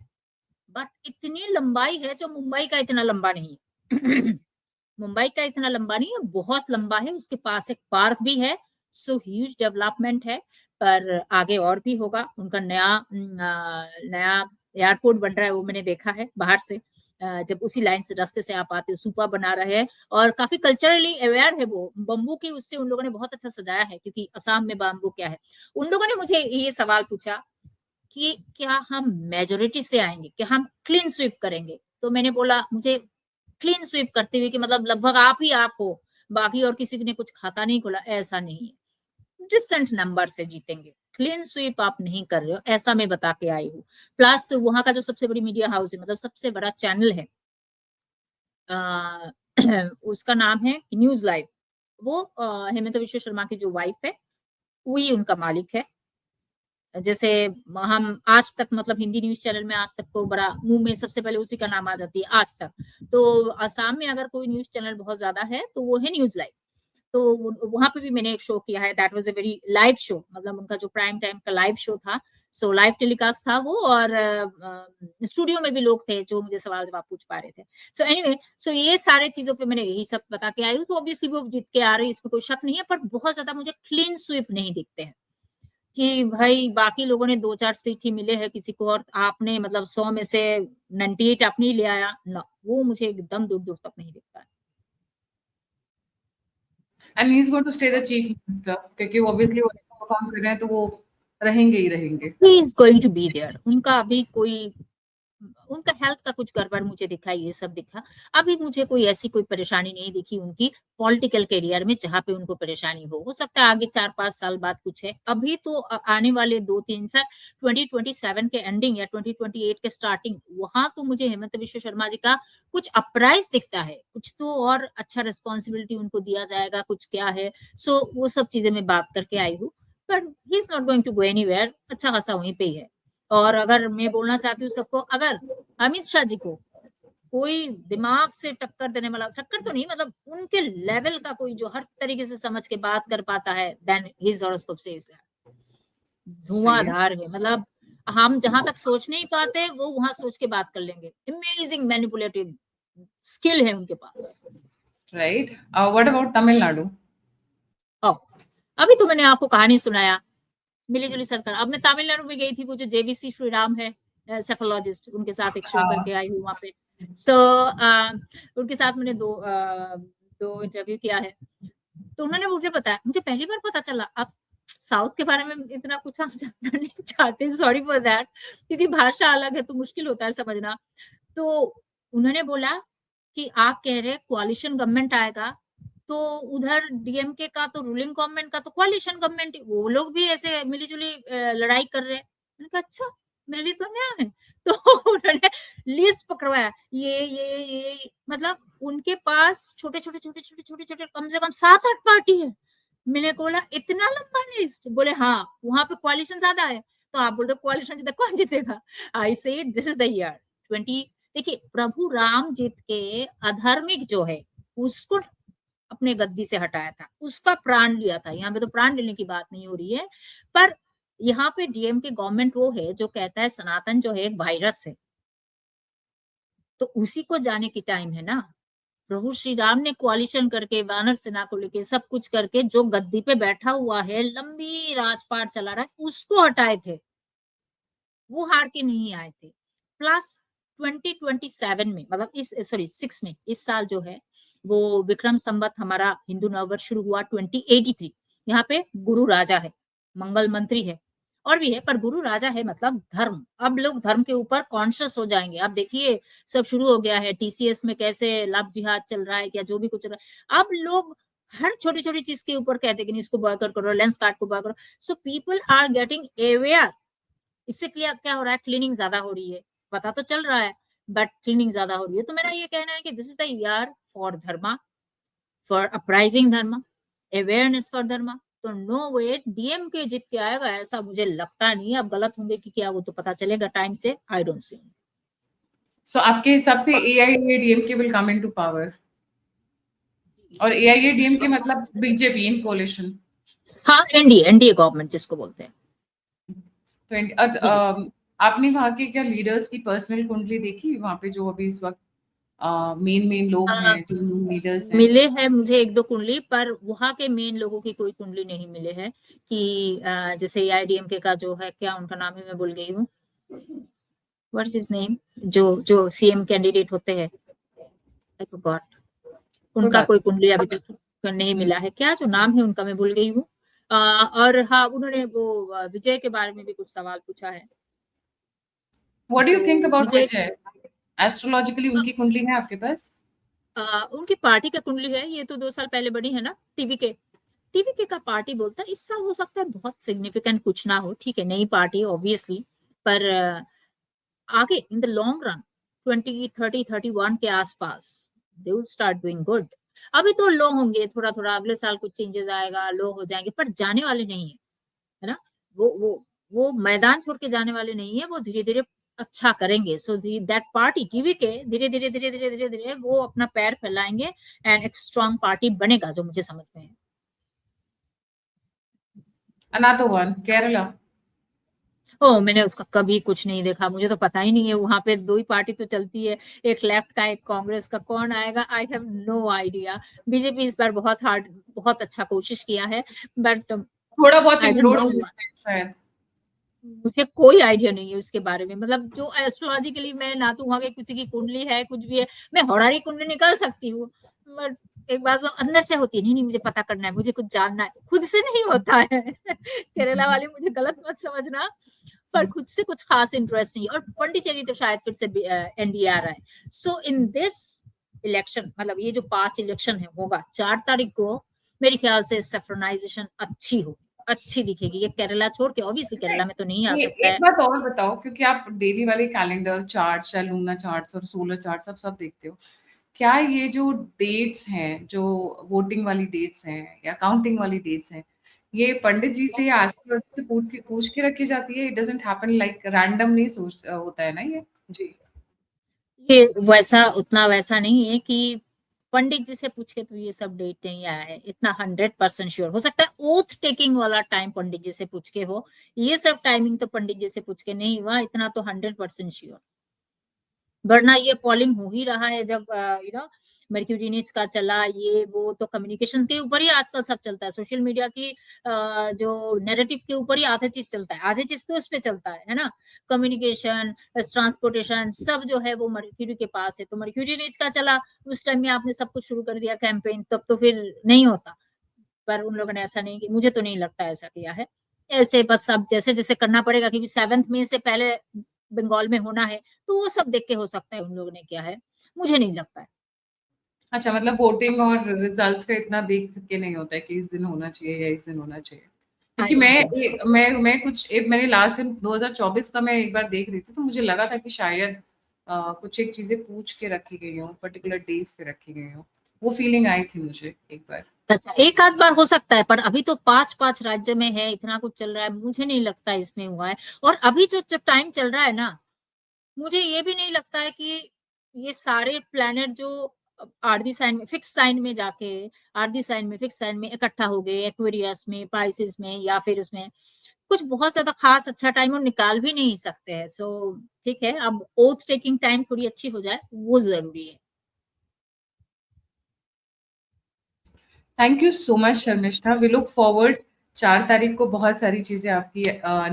बट इतनी लंबाई है जो मुंबई का इतना लंबा नहीं है। मुंबई का इतना लंबा नहीं है, बहुत लंबा है। उसके पास एक पार्क भी है। सो ह्यूज डेवलपमेंट है। पर आगे और भी होगा। उनका नया एयरपोर्ट बन रहा है, वो मैंने देखा है बाहर से। जब उसी लाइन से रास्ते से आप आते हो, सुपा बना रहे हैं, और काफी कल्चरली अवेयर है वो। बम्बू की उससे उन लोगों ने बहुत अच्छा सजाया है, क्योंकि असम में बम्बू क्या है। उन लोगों ने मुझे ये सवाल पूछा कि क्या हम मेजोरिटी से आएंगे, क्या हम क्लीन स्वीप करेंगे। तो मैंने बोला मुझे क्लीन स्वीप करते हुए कि मतलब लगभग आप ही आप हो, बाकी और किसी ने कुछ खाता नहीं खोला, ऐसा नहीं है। डिसेंट नंबर से जीतेंगे, क्लीन स्वीप आप नहीं कर रहे हो, ऐसा मैं बता के आई हूँ। प्लस वहां का जो सबसे बड़ी मीडिया हाउस है, मतलब सबसे बड़ा चैनल है, उसका नाम है न्यूज लाइव। वो हेमंत विश्व शर्मा की जो वाइफ है, वही उनका मालिक है। जैसे हम आज तक, मतलब हिंदी न्यूज चैनल में आज तक को बड़ा मुंह में सबसे पहले उसी का नाम आ जाती है, आज तक। तो असम में अगर कोई न्यूज चैनल बहुत ज्यादा है तो वो है न्यूज लाइव। तो वहां पे भी मैंने एक शो किया है, that was a very live show, मतलब उनका जो प्राइम टाइम का लाइव शो था। सो लाइव टेलीकास्ट था वो, और स्टूडियो में भी लोग थे जो मुझे सवाल जवाब पूछ पा रहे थे। सो एनीवे, सो ये सारे चीजों पे मैंने यही सब बता के आई हूँ। तो ऑब्वियसली वो जीत के आ रही है, इसमें कोई शक नहीं है। पर बहुत ज्यादा मुझे क्लीन स्वीप नहीं दिखते हैं कि भाई बाकी लोगों ने 2-4 सीट ही मिले हैं किसी को, और आपने मतलब 100 में से 98 आपने ही ले आया ना, वो मुझे एकदम दूर दूर तक नहीं दिखता है। And he is going to stay the chief minister, क्योंकि वो ऑब्वियसली वो परफॉर्म कर रहे हैं, तो वो रहेंगे ही रहेंगे। He is going to be there. उनका अभी कोई, उनका हेल्थ का कुछ गड़बड़ मुझे दिखा, ये सब दिखा। अभी मुझे कोई ऐसी कोई परेशानी नहीं दिखी उनकी पॉलिटिकल करियर में जहां पे उनको परेशानी हो सकता है आगे 4-5 साल बाद कुछ है। अभी तो आने वाले 2-3 साल, 2027 के एंडिंग या 2028 के स्टार्टिंग, वहां तो मुझे हेमंत विश्व शर्मा जी का कुछ अपराइज दिखता है, कुछ तो और अच्छा रिस्पॉन्सिबिलिटी उनको दिया जाएगा, कुछ क्या है। सो वो सब चीजें मैं बात करके आई हूँ। But he is not going to go anywhere, अच्छा खासा वहीं पे ही है। और अगर मैं बोलना चाहती हूँ सबको, अगर अमित शाह जी को कोई दिमाग से टक्कर देने वाला, टक्कर तो नहीं मतलब उनके लेवल का कोई जो हर तरीके से समझ के बात कर पाता है, then his horoscope says that. धुआंधार है, मतलब हम जहां तक सोच नहीं पाते वो वहां सोच के बात कर लेंगे। अमेजिंग मैनिपुलेटिव स्किल है उनके पास। राइट। What about Tamil Nadu? अभी तो मैंने आपको कहानी सुनाया, मिली जुली सरकार। अब मैं तमिलनाडु में गई थी, वो जो जेवीसी श्रीराम है सेफोलॉजिस्ट, उनके साथ एक शो करके आई हूँ वहां पे। सो उनके साथ मैंने दो इंटरव्यू किया है। तो उन्होंने मुझे बताया, मुझे पहली बार पता चला, आप साउथ के बारे में इतना कुछ हम जानना नहीं चाहते, सॉरी फॉर दैट, क्योंकि भाषा अलग है तो मुश्किल होता है समझना। तो उन्होंने बोला कि आप कह रहे कोalition गवर्नमेंट आएगा, तो उधर डीएमके का तो रूलिंग गवर्नमेंट का तो कोalition गवर्नमेंट, वो लोग भी ऐसे मिलीजुली लड़ाई कर रहे हैं। मैंने कहा अच्छा, मेरे लिए तो नया है। तो उन्होंने लिस्ट पकड़वाया, ये मतलब उनके पास छोटे छोटे छोटे छोटे छोटे छोटे कम से कम 7-8 पार्टी है। मैंने बोला इतना लंबा लिस्ट? बोले हाँ, वहां पे कोalition ज्यादा है। तो आप बोल रहे कोalition जीता, कौन जीतेगा? I said this is the year 20। देखिए, प्रभु राम जीत के अधार्मिक जो है उसको अपने गद्दी से हटाया था, उसका प्राण लिया था। यहाँ पे तो प्राण लेने की बात नहीं हो रही है, पर यहाँ पे डीएमके गवर्नमेंट वो है जो कहता है सनातन जो है एक वायरस है, तो उसी को जाने की टाइम है ना। प्रभु श्री राम ने कोalition करके वानर सेना को लेके सब कुछ करके जो गद्दी पे बैठा हुआ है, लंबी राजपाट चला रहा है, उसको हटाए थे, वो हार के नहीं आए थे। प्लस 2027 में, मतलब इस 6 में, इस साल जो है वो विक्रम संवत हमारा हिंदू नववर्ष शुरू हुआ 2083। यहाँ पे गुरु राजा है, मंगल मंत्री है, और भी है, पर गुरु राजा है मतलब धर्म। अब लोग धर्म के ऊपर कॉन्शियस हो जाएंगे। अब देखिए सब शुरू हो गया है, टीसीएस में कैसे लव जिहाद चल रहा है, या जो भी कुछ चल रहा है, अब लोग हर छोटी छोटी चीज के ऊपर कहते हैं कि इसको बॉयकॉट करो, लेंस कार्ड को बॉयकॉट करो। So people are getting aware. इससे क्या हो रहा है, क्लीनिंग ज्यादा हो रही है, पता तो चल रहा है बट क्लीनिंग ज्यादा हो रही है। तो मेरा ये कहना है कि this is the year for dharma, for uprising dharma, awareness for dharma. तो नो वे डीएम के जीत के आएगा ऐसा मुझे लगता नहीं है। अब गलत होंगे कि क्या, वो तो पता चलेगा टाइम से। I don't see. सो आपके हिसाब से AIADMK will come into power, और AIADMK मतलब बीजेपी इन कोलिशन? हाँ, एनडीए गवर्नमेंट जिसको बोलते हैं। तो आपने वहाँ के क्या लीडर्स की पर्सनल कुंडली देखी, वहाँ पे जो अभी इस वक्त मेन लोग हैं, जो लीडर्स हैं? मिले हैं मुझे एक दो कुंडली, पर वहाँ के मेन लोगों की कोई कुंडली नहीं मिले है। कि जैसे AIADMK का जो है, क्या उनका नाम है, मैं भूल गई हूँ, व्हाट इज हिज नेम, जो सीएम कैंडिडेट होते हैं, आई फॉरगॉट, उनका कोई कुंडली अभी तक नहीं मिला है। क्या जो नाम है उनका, मैं भूल गई हूँ। और हाँ, उन्होंने वो विजय के बारे में भी कुछ सवाल पूछा है। What do you think about Vijay, Vijay? Astrologically उनकी कुंडली है आपके पास? उनकी पार्टी का कुंडली है, ये तो 2 साल पहले बनी है ना, टीवीके का पार्टी बोलता है। इस साल हो सकता है बहुत सिग्निफिकेंट कुछ ना हो, ठीक है, नई पार्टी ऑब्वियसली, पर आगे इन द लॉन्ग रन 2030-31 के आसपास they will start doing good. अभी तो लो होंगे थोड़ा थोड़ा, अगले साल कुछ चेंजेस आएगा, लो हो जाएंगे, पर जाने वाले नहीं है ना। वो मैदान छोड़ के जाने वाले नहीं है, वो धीरे धीरे अच्छा करेंगे। सो दैट पार्टी टीवी के धीरे धीरे धीरे धीरे धीरे धीरे वो अपना पैर फैलाएंगे एंड एक स्ट्रॉन्ग पार्टी बनेगा, जो मुझे समझ में है। Another one, Kerala. मैंने उसका कभी कुछ नहीं देखा, मुझे तो पता ही नहीं है। वहां पे 2 ही पार्टी तो चलती है, एक लेफ्ट का एक कांग्रेस का, कौन आएगा I have no idea. BJP इस बार बहुत अच्छा कोशिश किया है, बट थोड़ा बहुत आई डोंट इंप्लोड नो, शायद। मुझे कोई आइडिया नहीं है उसके बारे में। मतलब जो एस्ट्रोलॉजिकली, मैं ना तो वहां के किसी की कुंडली है कुछ भी है, मैं होरारी कुंडली निकाल सकती हूँ, बट एक बार तो अंदर से होती है, नहीं मुझे पता करना है, मुझे कुछ जानना है, खुद से नहीं होता है। केरला वाले मुझे गलत मत समझना, पर खुद से कुछ खास इंटरेस्ट नहीं। और पंडिचेरी तो शायद फिर से एनडीए आ रहा है। सो इन दिस इलेक्शन, मतलब ये जो 5 इलेक्शन है होगा 4 तारीख को, मेरे ख्याल से सेफ्रोनाइजेशन अच्छी दिखेगी। ये केरला छोड़ के, ऑब्वियसली केरला में तो नहीं आ सकता एक है। बात और बताओ, क्योंकि आप डेली वाले कैलेंडर चार्ट्स या लूना चार्ट्स और सोलर चार्ट सब देखते हो, क्या ये जो डेट्स हैं, जो वोटिंग वाली डेट्स हैं या काउंटिंग वाली डेट्स हैं, ये पंडित जी से या एस्ट्रोलॉजर से पूछ के रखी जाती है? It doesn't happen like random, नहीं सोच होता है ना ये? जी। ये वैसा, उतना वैसा नहीं है कि पंडित जी से पूछ के तो ये सब डेट नहीं आया है, इतना 100% श्योर। हो सकता है ओथ टेकिंग वाला टाइम पंडित जी से पूछ के हो, ये सब टाइमिंग तो पंडित जी से पूछ के नहीं हुआ, इतना तो 100% श्योर। वरना ये पॉलिंग हो ही रहा है, जब मर्क्यूरी नीच का चला, ये वो तो कम्युनिकेशन के ऊपर ही आजकल सब चलता है। सोशल मीडिया की जो नैरेटिव के ऊपर ही आधा चीज चलता है, आधे चीज तो उस पे चलता है ना। कम्युनिकेशन, ट्रांसपोर्टेशन, सब जो है वो मर्क्यूरी के पास है। तो मर्क्यूरी नीच का चला, उस टाइम में आपने सब कुछ शुरू कर दिया कैंपेन, तब तो फिर नहीं होता। पर उन लोगों ने ऐसा नहीं किया, मुझे तो नहीं लगता ऐसा किया है। ऐसे बस अब जैसे जैसे करना पड़ेगा, क्योंकि 7 मई से पहले बंगाल में होना है, तो वो सब देख के हो सकता है उन लोगों ने किया है, मुझे नहीं लगता है। अच्छा, मतलब वोटिंग और रिजल्ट्स का इतना देख के नहीं होता है कि इस दिन होना चाहिए या इस दिन होना चाहिए? आई क्योंकि डोंट थिंक सो। मैंने लास्ट टाइम 2024 का मैं एक बार देख रही थी, तो मुझे लगा था कि शायद कुछ एक चीजें पूछ के रखी गई हो, पर्टिकुलर डेज पे रखी गई हो। वो फीलिंग आई थी मुझे एक बार। अच्छा, एक आध बार हो सकता है, पर अभी तो 5-5 राज्य में है, इतना कुछ चल रहा है, मुझे नहीं लगता इसमें हुआ है। और अभी जो टाइम चल रहा है ना, मुझे ये भी नहीं लगता है कि ये सारे प्लैनेट जो आरती साइन में, फिक्स साइन में जाके, आरती साइन में, फिक्स साइन में इकट्ठा हो गए, एक्वेरियस में, पाइसिस में, या फिर उसमें कुछ बहुत ज्यादा खास अच्छा टाइम और निकाल भी नहीं सकते हैं। सो ठीक है, अब ओथ टेकिंग टाइम थोड़ी अच्छी हो जाए, वो जरूरी है। Thank you so much Sharmishtha, we look forward 4 तारीख को बहुत सारी चीजें आपकी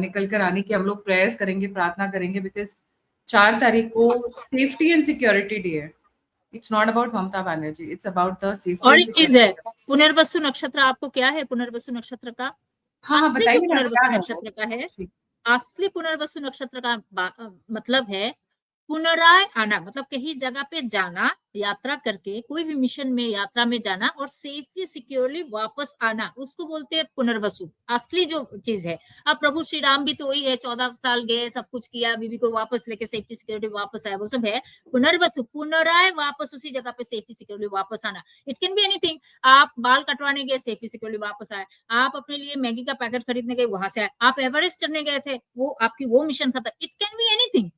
निकल कर आने की हम लोग प्रेयर्स करेंगे, प्रार्थना करेंगे, बिकॉज 4 तारीख को सेफ्टी एंड सिक्योरिटी डे है. It's not about Mamata Banerjee, it's about the safety और एंड एक चीज है, सिक्योरिटी. पुनर्वसु नक्षत्र आपको क्या है? पुनर्वसु नक्षत्र का हाँ हाँ, असली जो बताइए ना क्या पुनर्वसु है वो. नक्षत्र का है, असली पुनर्वसु नक्षत्र का मतलब है पुनराय आना, मतलब कहीं जगह पे जाना, यात्रा करके कोई भी मिशन में यात्रा में जाना और सेफली सिक्योरली वापस आना, उसको बोलते हैं पुनर्वसु, असली जो चीज है. अब प्रभु श्री राम भी तो वही है, 14 साल गए, सब कुछ किया, बीवी को वापस लेके सेफ्टी सिक्योरिटी वापस आया, वो सब है पुनर्वसु. पुनराय वापस उसी जगह पे सेफ्टी सिक्योरिटी वापस आना. It can be anything. आप बाल कटवाने गए, सेफ्टी सिक्योरिटी वापस आए. आप अपने लिए मैगी का पैकेट खरीदने गए, वहां से आए. आप एवरेस्ट चढ़ने गए थे, वो आपकी वो मिशन खत्म. It can be anything,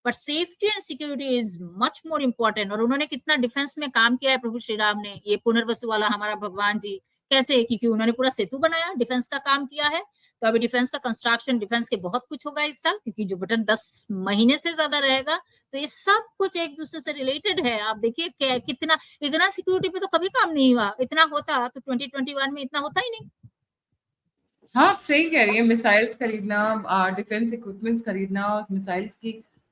but safety and security is much more important. और उन्होंने कितना डिफेंस में काम किया है प्रभु श्री राम ने. ये पुनर्वसु वाला हमारा भगवान जी कैसे, क्योंकि उन्होंने पूरा सेतु बनाया, डिफेंस का काम किया है. तो अभी डिफेंस का कंस्ट्रक्शन, डिफेंस के बहुत कुछ होगा इस साल, क्योंकि जो बटन 10 महीने से ज्यादा रहेगा. तो ये सब कुछ एक दूसरे से रिलेटेड है. आप देखिए कितना, इतना सिक्योरिटी पे तो कभी काम नहीं हुआ. इतना होता तो 2021 में इतना होता ही नहीं. हाँ, सही कह रही है. मिसाइल्स खरीदना, डिफेंस इक्विपमेंट्स खरीदना,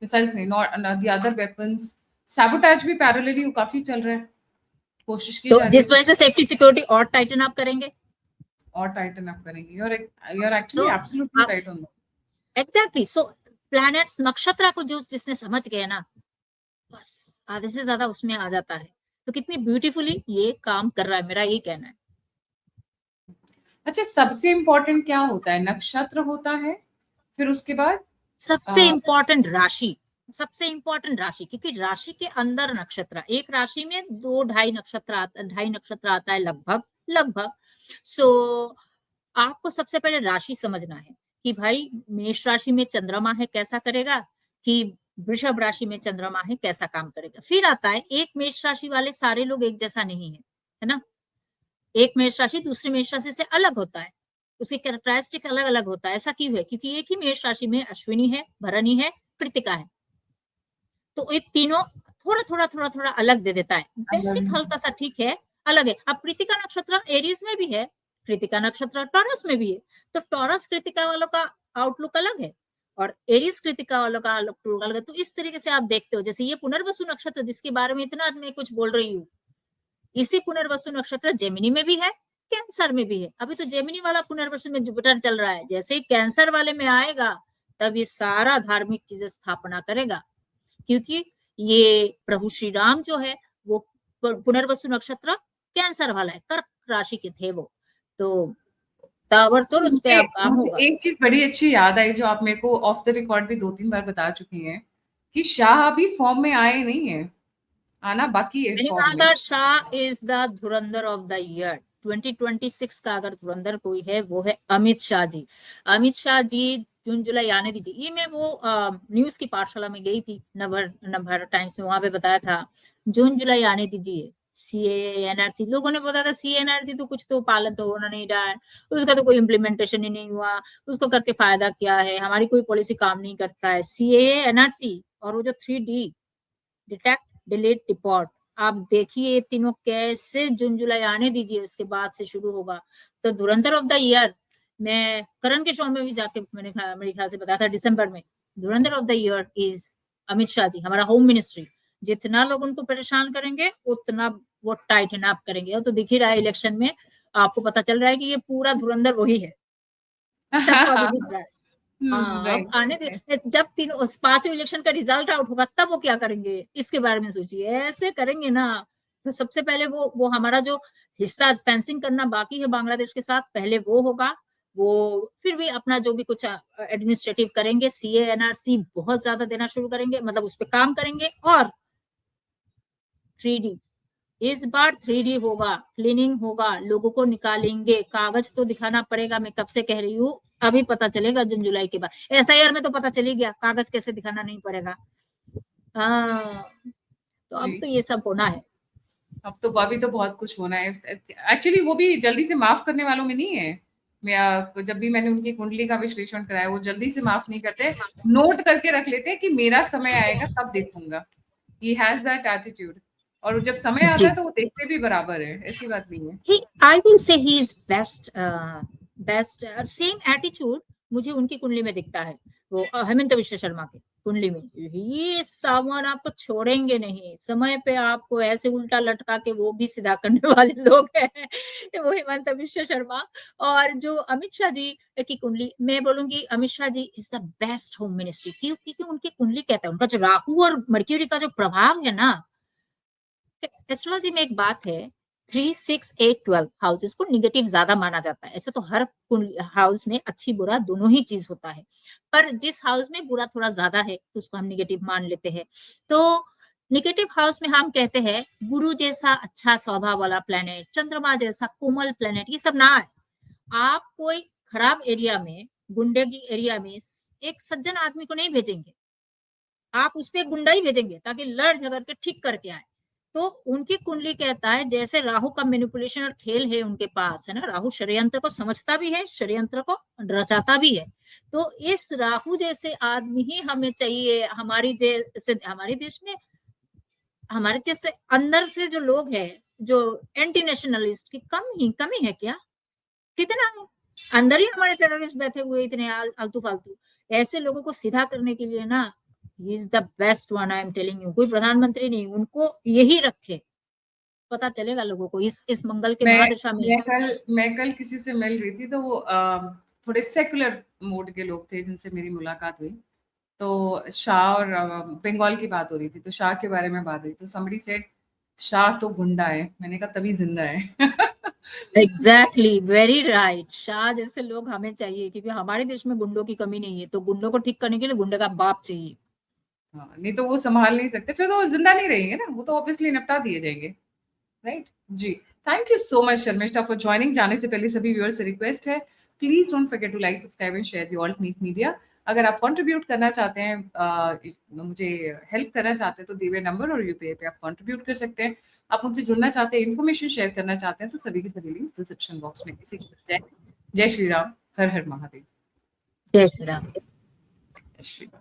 मिसाइल्स नहीं, not the other weapons, sabotage भी पैरेलली काफी चल रहा है, कोशिश की तो जा रही जिस है. वजह से सेफ्टी सिक्योरिटी और टाइटन अप करेंगे. और टाइटन अप करेंगे. you're actually तो absolutely right on that. Exactly. So planets, नक्षत्र को जो जिसने समझ गया ना, बस आधे से ज्यादा उसमें आ जाता है. तो कितनी ब्यूटीफुली ये काम कर रहा है, मेरा यही कहना है. अच्छा, सबसे इम्पोर्टेंट क्या होता है? नक्षत्र होता है, फिर उसके बाद सबसे इम्पोर्टेंट राशि, सबसे इम्पोर्टेंट राशि, क्योंकि राशि के अंदर नक्षत्र, एक राशि में 2-2.5 नक्षत्र आता है लगभग लगभग. सो आपको सबसे पहले राशि समझना है कि भाई मेष राशि में चंद्रमा है, कैसा करेगा, कि वृषभ राशि में चंद्रमा है, कैसा काम करेगा. फिर आता है एक मेष राशि वाले सारे लोग एक जैसा नहीं है ना. एक मेष राशि दूसरी मेष राशि से अलग होता है, उसकी कैरेक्टरिस्टिक अलग अलग होता है. ऐसा क्यों है? क्योंकि एक ही मेष राशि में अश्विनी है, भरणी है, कृतिका है. तो ये तीनों थोड़ा थोड़ा थोड़ा थोड़ा अलग दे देता है. बेसिक हल्का सा ठीक है, अलग है. अब कृतिका नक्षत्र एरीज में भी है, कृतिका नक्षत्र टॉरस में भी है. तो टॉरस कृतिका वालों का आउटलुक अलग है और एरीज कृतिका वालों का आउटलुक अलग है. तो इस तरीके से आप देखते हो, जैसे ये पुनर्वसु नक्षत्र जिसके बारे में इतना मैं कुछ बोल रही हूँ, इसी पुनर्वसु नक्षत्र जेमिनी में भी है, कैंसर में भी है. अभी तो जेमिनी वाला पुनर्वसु में जुपिटर चल रहा है, जैसे ही कैंसर वाले में आएगा तब ये सारा धार्मिक चीजें स्थापना करेगा. क्योंकि ये प्रभु श्री राम जो है वो पुनर्वसु नक्षत्र कैंसर वाला है, कर्क राशि के थे वो. तो ताबड़तोड़ उस पे आप काम होगा. एक चीज बड़ी अच्छी याद आई जो आप मेरे को ऑफ द रिकॉर्ड भी 2-3 बार बता चुकी हैं, कि शाह अभी फॉर्म में आए नहीं है, आना बाकी है मैंने कहा फॉर्म में. था Shah is the Dhurandhar of the year 2026 का. अगर धुरंधर कोई है वो है अमित शाह जी. अमित शाह जी जून जुलाई आने दीजिए. ये मैं वो न्यूज की पाठशाला में गई थी, नवभारत टाइम्स में, वहां पे बताया था जून जुलाई आने दीजिए. सीए एनआरसी, लोगों ने बताया था सीए एनआरसी तो कुछ तो पालन तो होना नहीं रहा है, उसका तो कोई इम्प्लीमेंटेशन ही नहीं हुआ, उसको करके फायदा क्या है, हमारी कोई पॉलिसी काम नहीं करता है. सीए एनआरसी और वो जो 3D, डिटेक्ट डिलीट डिपोर्ट, आप देखिए ये तीनों कैसे जून जुलाई आने दीजिए, उसके बाद से शुरू होगा. तो धुरंधर ऑफ द ईयर, मैं करण के शो में भी जाके मेरे ख्याल से बताया था दिसंबर में, Dhurandhar of the year is Amit Shah ji, हमारा होम मिनिस्ट्री. जितना लोग उनको परेशान करेंगे उतना वो टाइटन अप करेंगे. और तो दिख ही रहा है इलेक्शन में, आपको पता चल रहा है कि ये पूरा धुरंधर वही है, सबको अभी दिख रहा है. हाँ, अब आने दे, जब 5 इलेक्शन का रिजल्ट आउट होगा तब वो क्या करेंगे इसके बारे में सोचिए. ऐसे करेंगे ना, तो सबसे पहले वो हमारा जो हिस्सा फेंसिंग करना बाकी है बांग्लादेश के साथ, पहले वो होगा. वो फिर भी अपना जो भी कुछ एडमिनिस्ट्रेटिव करेंगे, सीए एनआरसी बहुत ज्यादा देना शुरू करेंगे, मतलब उस पर काम करेंगे. और 3D, इस बार 3D होगा, क्लीनिंग होगा, लोगों को निकालेंगे. कागज तो दिखाना पड़ेगा, मैं कब से कह रही हूँ, अभी पता चलेगा जून जुलाई के बाद. एसआईआर में तो पता चल ही गया, कागज कैसे दिखाना नहीं पड़ेगा. हाँ, तो अब तो ये सब होना है. अब तो अभी तो बहुत कुछ होना है. एक्चुअली वो भी जल्दी से माफ करने वालों में नहीं है. मैं जब भी मैंने उनकी कुंडली का विश्लेषण कराया, वो जल्दी से माफ नहीं करते, नोट करके रख लेते कि मेरा समय आएगा तब देखूंगा. He has that attitude. और जब समय आता जी है तो वो देखते भी बराबर है, ऐसी बात नहीं है। I will say he is best, best same attitude मुझे उनकी कुंडली में दिखता है, वो हेमंत विश्व शर्मा के कुंडली में। ये सामान आपको छोड़ेंगे नहीं, समय पे आपको ऐसे उल्टा लटका के वो भी सीधा करने वाले लोग हैं वो हेमंत विश्व शर्मा। और जो अमित शाह जी की कुंडली, मैं बोलूंगी Amit Shah ji is the best home ministry, क्योंकि उनकी कुंडली कहता है, उनका जो राहु और मर्क्यूरी का जो प्रभाव है ना, एस्ट्रोलॉजी में एक बात है, 3, 6, 8, 12 हाउसेस को निगेटिव ज्यादा माना जाता है। ऐसे तो हर हाउस में अच्छी बुरा दोनों ही चीज होता है, पर जिस हाउस में बुरा थोड़ा ज्यादा है तो उसको हम निगेटिव मान लेते हैं। तो निगेटिव हाउस में हम कहते हैं गुरु जैसा अच्छा स्वभाव वाला प्लेनेट, चंद्रमा जैसा कोमल प्लेनेट, ये सब ना है। आप कोई खराब एरिया में, गुंडे की एरिया में एक सज्जन आदमी को नहीं भेजेंगे, आप उस पर गुंडा ही भेजेंगे ताकि लड़ झगड़ के ठीक करके आए। तो उनकी कुंडली कहता है जैसे राहु का मैनिपुलेशन और खेल है उनके पास, है ना, राहु षड्यंत्र को समझता भी है, षड्यंत्र को रचाता भी है। तो इस राहु जैसे आदमी ही हमें चाहिए हमारी जैसे, हमारे देश में हमारे जैसे अंदर से जो लोग हैं, जो एंटी नेशनलिस्ट की कमी है क्या? कितना है अंदर ही हमारे टेररिस्ट बैठे हुए इतने आलतू फालतू। ऐसे लोगों को सीधा करने के लिए ना, he is the best one, I am telling you. कोई प्रधानमंत्री नहीं, उनको यही रखे, पता चलेगा लोगों को इस मंगल के महादशा में। मैं कल किसी से मिल रही थी, तो वो थोड़े सेकुलर मोड के लोग थे जिनसे मेरी मुलाकात हुई। तो शाह और बंगाल की बात हो रही थी, तो शाह के बारे में बात हुई, तो somebody said शाह तो गुंडा है। मैंने कहा तभी जिंदा है। Exactly, very right. शाह जैसे लोग हमें चाहिए, क्योंकि हमारे देश में गुंडों की कमी नहीं है, तो गुंडों को ठीक करने के लिए गुंडे का बाप चाहिए। हाँ, नहीं तो वो संभाल नहीं सकते, फिर तो वो जिंदा नहीं रहेंगे ना, वो तो ऑब्वियसली निपटा दिए जाएंगे, राइट? जी। Thank you so much Sharmishtha for joining. जाने से पहले सभी व्यूअर्स से रिक्वेस्ट है, please don't forget to like, subscribe and share the alternate media. अगर आप कंट्रीब्यूट करना चाहते हैं, मुझे हेल्प करना चाहते हैं, तो दिए हुए नंबर और यूपीआई पे आप कंट्रीब्यूट कर सकते हैं। आप मुझसे जुड़ना चाहते हैं, इन्फॉर्मेशन शेयर करना चाहते हैं, तो सभी के सभी लिंक डिस्क्रिप्शन बॉक्स में किसी जय श्री राम, हर हर महादेव। जय श्री राम। जय श्री राम।